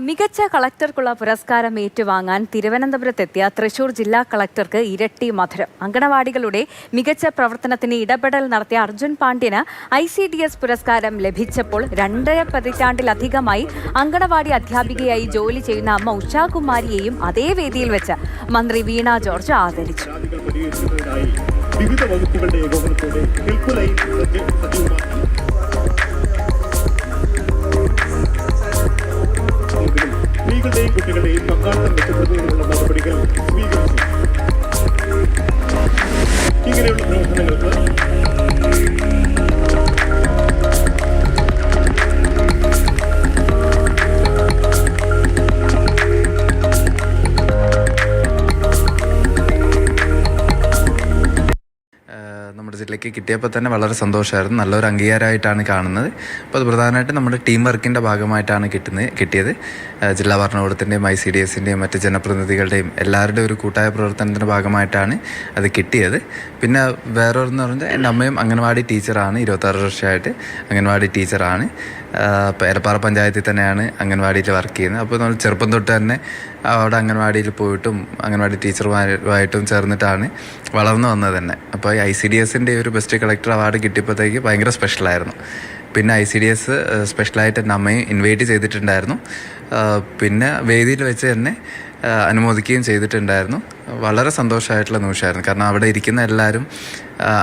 മികച്ച കളക്ടർക്കുള്ള പുരസ്കാരം ഏറ്റുവാങ്ങാൻ തിരുവനന്തപുരത്തെത്തിയ തൃശൂർ ജില്ലാ കളക്ടർക്ക് ഇരട്ടി മധുരം. അങ്കണവാടികളുടെ മികച്ച പ്രവർത്തനത്തിന് ഇടപെടൽ നടത്തിയ അർജുൻ പാണ്ഡ്യന് ICDS പുരസ്കാരം ലഭിച്ചപ്പോൾ 2.5 പതിറ്റാണ്ടിലധികമായി അങ്കണവാടി അധ്യാപികയായി ജോലി ചെയ്യുന്ന അമ്മ ഉഷാകുമാരിയെയും അതേ വേദിയിൽ വെച്ച് മന്ത്രി വീണ ജോർജ് ആദരിച്ചു. വിവിധ വകുപ്പുകളുടെ ഏകോപനത്തോടെ ഹെൽപ്പ് ലൈൻ സ്ത്രീകളുടെയും കുട്ടികളുടെയും പങ്കാളിത്തം മെച്ചപ്പെടുത്തുന്നതിനുള്ള നടപടികൾ സ്വീകരിച്ചു. ഇങ്ങനെയുള്ള പ്രവർത്തനങ്ങൾക്ക് നമ്മുടെ ജില്ലയ്ക്ക് കിട്ടിയപ്പോൾ തന്നെ വളരെ സന്തോഷമായിരുന്നു. നല്ലൊരു അംഗീകാരമായിട്ടാണ് കാണുന്നത്. അപ്പോൾ അത് പ്രധാനമായിട്ടും നമ്മുടെ ടീം വർക്കിൻ്റെ ഭാഗമായിട്ടാണ് കിട്ടിയത്. ജില്ലാ ഭരണകൂടത്തിൻ്റെയും ICDSൻ്റെയും മറ്റ് ജനപ്രതിനിധികളുടെയും എല്ലാവരുടെയും ഒരു കൂട്ടായ പ്രവർത്തനത്തിൻ്റെ ഭാഗമായിട്ടാണ് അത് കിട്ടിയത്. പിന്നെ വേറൊരെന്ന് പറഞ്ഞാൽ എൻ്റെ അമ്മയും അംഗൻവാടി ടീച്ചറാണ്. 26 വർഷമായിട്ട് അംഗൻവാടി ടീച്ചറാണ്. ഏലപ്പാറ പഞ്ചായത്തിൽ തന്നെയാണ് അംഗൻവാടിയിൽ വർക്ക് ചെയ്യുന്നത്. അപ്പോൾ നമ്മൾ ചെറുപ്പം തൊട്ട് തന്നെ അവിടെ അംഗൻവാടിയിൽ പോയിട്ടും അംഗൻവാടി ടീച്ചറുമായിട്ടും ചേർന്നിട്ടാണ് വളർന്നു വന്നത് തന്നെ. അപ്പോൾ ICDSൻ്റെ ഒരു ബെസ്റ്റ് കളക്ടർ അവാർഡ് കിട്ടിയപ്പോഴത്തേക്ക് ഭയങ്കര സ്പെഷ്യലായിരുന്നു. പിന്നെ ICDS സ്പെഷ്യലായിട്ട് എൻ്റെ അമ്മയും ഇൻവൈറ്റ് ചെയ്തിട്ടുണ്ടായിരുന്നു. പിന്നെ വേദിയിൽ വെച്ച് തന്നെ അനുമോദിക്കുകയും ചെയ്തിട്ടുണ്ടായിരുന്നു. വളരെ സന്തോഷമായിട്ടുള്ള നിമിഷമായിരുന്നു. കാരണം അവിടെ ഇരിക്കുന്ന എല്ലാവരും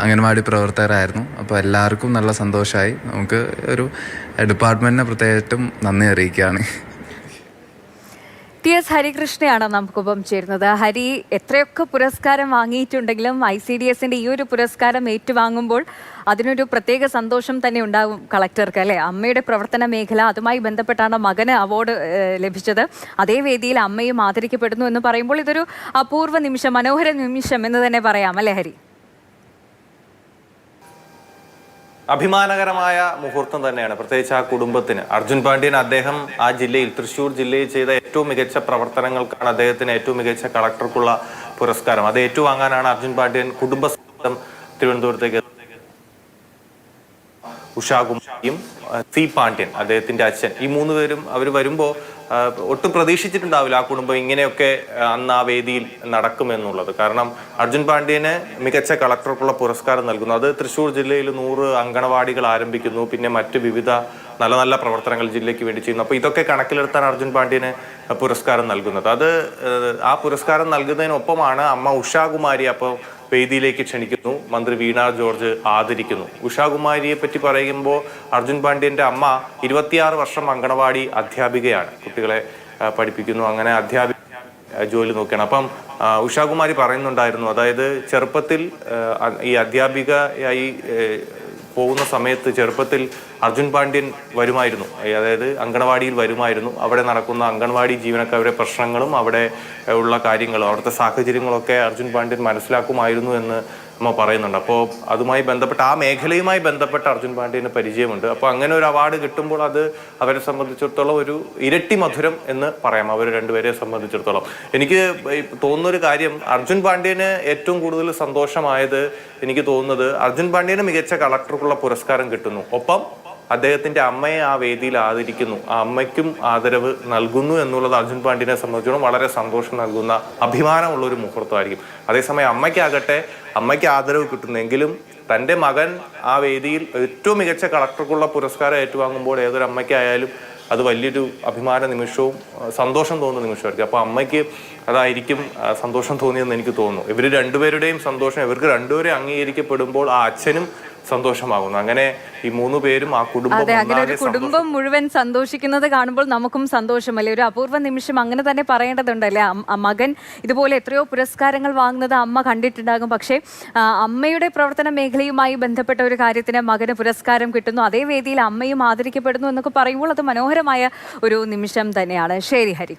അംഗൻവാടി പ്രവർത്തകരായിരുന്നു. അപ്പോൾ എല്ലാവർക്കും നല്ല സന്തോഷമായി. നമുക്ക് ഒരു ഡിപ്പാർട്ട്മെൻറ്റിനെ പ്രത്യേകിച്ചും നന്ദി അറിയിക്കുകയാണ്. TS ഹരികൃഷ്ണയാണ് നമുക്കൊപ്പം ചേരുന്നത്. ഹരി, എത്രയൊക്കെ പുരസ്കാരം വാങ്ങിയിട്ടുണ്ടെങ്കിലും ICDSൻ്റെ ഈ ഒരു പുരസ്കാരം ഏറ്റുവാങ്ങുമ്പോൾ അതിനൊരു പ്രത്യേക സന്തോഷം തന്നെ ഉണ്ടാകും കളക്ടർക്ക്, അല്ലേ? അമ്മയുടെ പ്രവർത്തന മേഖല, അതുമായി ബന്ധപ്പെട്ടാണ് മകന് അവാർഡ് ലഭിച്ചത്. അതേ വേദിയിൽ അമ്മയും ആദരിക്കപ്പെടുന്നു എന്ന് പറയുമ്പോൾ ഇതൊരു അപൂർവ നിമിഷം, മനോഹര നിമിഷം എന്ന് തന്നെ പറയാം, അല്ലേ ഹരി? അഭിമാനകരമായ മുഹൂർത്തം തന്നെയാണ്, പ്രത്യേകിച്ച് ആ കുടുംബത്തിന്. അർജുൻ പാണ്ഡ്യൻ അദ്ദേഹം ആ ജില്ലയിൽ, തൃശ്ശൂർ ജില്ലയിൽ ചെയ്ത ഏറ്റവും മികച്ച പ്രവർത്തനങ്ങൾക്കാണ് അദ്ദേഹത്തിന് ഏറ്റവും മികച്ച കളക്ടർക്കുള്ള പുരസ്കാരം. അത് ഏറ്റുവാങ്ങാനാണ് അർജുൻ പാണ്ഡ്യൻ കുടുംബസമേതം തിരുവനന്തപുരത്തേക്ക്. ഉഷാകുമാരിയും C പാണ്ഡ്യൻ, അദ്ദേഹത്തിന്റെ അച്ഛൻ, ഈ 3 പേരും അവർ വരുമ്പോൾ ഒട്ടും പ്രതീക്ഷിച്ചിട്ടുണ്ടാവില്ല ആ കുടുംബം ഇങ്ങനെയൊക്കെ അന്ന് ആ വേദിയിൽ നടക്കുമെന്നുള്ളത്. കാരണം അർജുൻ പാണ്ഡ്യന് മികച്ച കളക്ടർക്കുള്ള പുരസ്കാരം നൽകുന്നു. അത് തൃശ്ശൂർ ജില്ലയിൽ 100 അങ്കണവാടികൾ ആരംഭിക്കുന്നു. പിന്നെ മറ്റ് വിവിധ നല്ല നല്ല പ്രവർത്തനങ്ങൾ ജില്ലയ്ക്ക് വേണ്ടി ചെയ്യുന്നു. അപ്പോൾ ഇതൊക്കെ കണക്കിലെടുത്താണ് അർജുൻ പാണ്ഡ്യന് പുരസ്കാരം നൽകുന്നത്. അത് ആ പുരസ്കാരം നൽകുന്നതിനൊപ്പമാണ് അമ്മ ഉഷാകുമാരി അപ്പോൾ വേദിയിലേക്ക് ക്ഷണിക്കുന്നു. മന്ത്രി വീണ ജോർജ് ആദരിക്കുന്നു. ഉഷാകുമാരിയെ പറ്റി പറയുമ്പോൾ അർജുൻ പാണ്ഡ്യന്റെ അമ്മ 26 വർഷം അങ്കണവാടി അധ്യാപികയാണ്. കുട്ടികളെ പഠിപ്പിക്കുന്നു. അങ്ങനെ അധ്യാപിക ജോലി നോക്കുകയാണ്. അപ്പം ഉഷാകുമാരി പറയുന്നുണ്ടായിരുന്നു, അതായത് ചെറുപ്പത്തിൽ ഈ അധ്യാപികയായി പോകുന്ന സമയത്ത് ചെറുപ്പത്തിൽ അർജുൻ പാണ്ഡ്യൻ വരുമായിരുന്നു. അതായത് അങ്കണവാടിയിൽ വരുമായിരുന്നു. അവിടെ നടക്കുന്ന അങ്കണവാടി ജീവനക്കാരുടെ പ്രശ്നങ്ങളും അവിടെ ഉള്ള കാര്യങ്ങളും അവിടുത്തെ സാഹചര്യങ്ങളൊക്കെ അർജുൻ പാണ്ഡ്യൻ മനസ്സിലാക്കുമായിരുന്നു എന്ന് അമ്മ പറയുന്നുണ്ട്. അപ്പോൾ അതുമായി ബന്ധപ്പെട്ട ആ മേഖലയുമായി ബന്ധപ്പെട്ട അർജുൻ പാണ്ഡ്യന് പരിചയമുണ്ട്. അപ്പോൾ അങ്ങനെ ഒരു അവാർഡ് കിട്ടുമ്പോൾ അത് അവരെ സംബന്ധിച്ചിടത്തോളം ഒരു ഇരട്ടി മധുരം എന്ന് പറയാം, അവർ രണ്ടുപേരെ സംബന്ധിച്ചിടത്തോളം. എനിക്ക് തോന്നുന്നൊരു കാര്യം, അർജുൻ പാണ്ഡ്യന് ഏറ്റവും കൂടുതൽ സന്തോഷമായത് എനിക്ക് തോന്നുന്നത് അർജുൻ പാണ്ഡ്യന് മികച്ച കളക്ടർക്കുള്ള പുരസ്കാരം കിട്ടുന്നു, ഒപ്പം അദ്ദേഹത്തിന്റെ അമ്മയെ ആ വേദിയിൽ ആദരിക്കുന്നു, ആ അമ്മയ്ക്കും ആദരവ് നൽകുന്നു എന്നുള്ളത് അർജുൻ പാണ്ഡ്യനെ സംബന്ധിച്ചിടത്തോളം വളരെ സന്തോഷം നൽകുന്ന, അഭിമാനമുള്ള ഒരു മുഹൂർത്തമായിരിക്കും. അതേസമയം അമ്മയ്ക്ക് ആദരവ് കിട്ടുന്നെങ്കിലും തൻ്റെ മകൻ ആ വേദിയിൽ ഏറ്റവും മികച്ച കളക്ടർക്കുള്ള പുരസ്കാരം ഏറ്റുവാങ്ങുമ്പോൾ ഏതൊരു അമ്മയ്ക്കായാലും അത് വലിയൊരു അഭിമാന നിമിഷവും സന്തോഷം തോന്നുന്ന നിമിഷമായിരിക്കും. അപ്പോൾ അമ്മയ്ക്ക് അതായിരിക്കും സന്തോഷം തോന്നിയെന്ന് എനിക്ക് തോന്നുന്നു. ഇവർ രണ്ടുപേരുടെയും സന്തോഷം, ഇവർക്ക് രണ്ടുപേരെ അംഗീകരിക്കപ്പെടുമ്പോൾ ആ അച്ഛനും സന്തോഷമാകുന്നു. അങ്ങനെ ഈ 3 പേരും ആ കുടുംബം മുഴുവൻ സന്തോഷിക്കുന്നത് കാണുമ്പോൾ നമുക്കും സന്തോഷമല്ലേ? ഒരു അപൂർവ നിമിഷം അങ്ങനെ തന്നെ പറയേണ്ടതുണ്ടല്ലേ? മകൻ ഇതുപോലെ എത്രയോ പുരസ്കാരങ്ങൾ വാങ്ങുന്നത് അമ്മ കണ്ടിട്ടുണ്ടാകും. പക്ഷേ അമ്മയുടെ പ്രവർത്തന മേഖലയുമായി ബന്ധപ്പെട്ട ഒരു കാര്യത്തിന് മകന് പുരസ്കാരം കിട്ടുന്നു, അതേ വേദിയിൽ അമ്മയും ആദരിക്കപ്പെടുന്നു എന്നൊക്കെ പറയുമ്പോൾ അത് മനോഹരമായ ഒരു നിമിഷം തന്നെയാണ്. ശരി ഹരി.